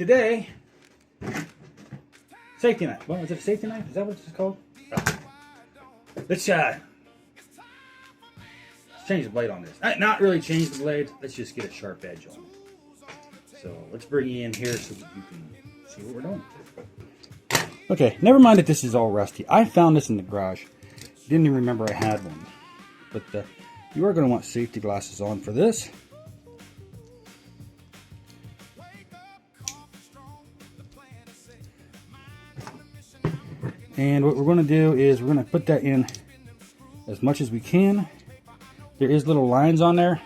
today, safety knife. Well, is it a safety knife? Is that what it's called? Oh. Let's change the blade on this. Not really change the blade. Let's just get a sharp edge on it. So let's bring you in here so that you can see what we're doing. Okay, never mind that this is all rusty. I found this in the garage. Didn't even remember I had one. But you are going to want safety glasses on for this. And what we're going to do is we're going to put that in as much as we can. There is little lines on there,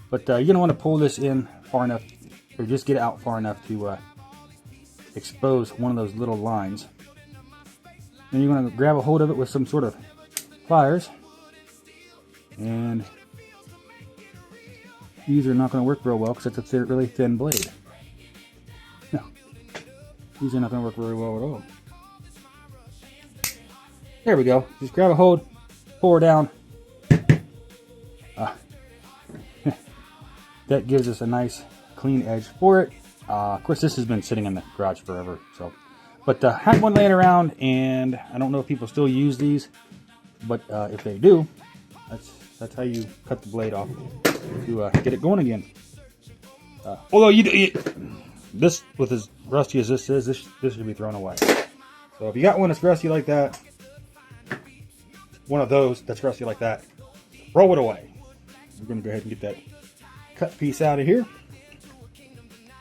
but you don't want to pull this in far enough, or just get it out far enough to expose one of those little lines. Then you're going to grab a hold of it with some sort of pliers, and these are not going to work real well because it's a really thin blade. No, these are not going to work very well at all. There we go. Just grab a hold, pull her down. That gives us a nice clean edge for it. Of course, this has been sitting in the garage forever. So, but I had one laying around, and I don't know if people still use these, but if they do, that's how you cut the blade off to get it going again. Although this, with as rusty as this is, this should be thrown away. So if you got one that's rusty like that, one of those that's rusty like that, throw it away. We're going to go ahead and get that cut piece out of here.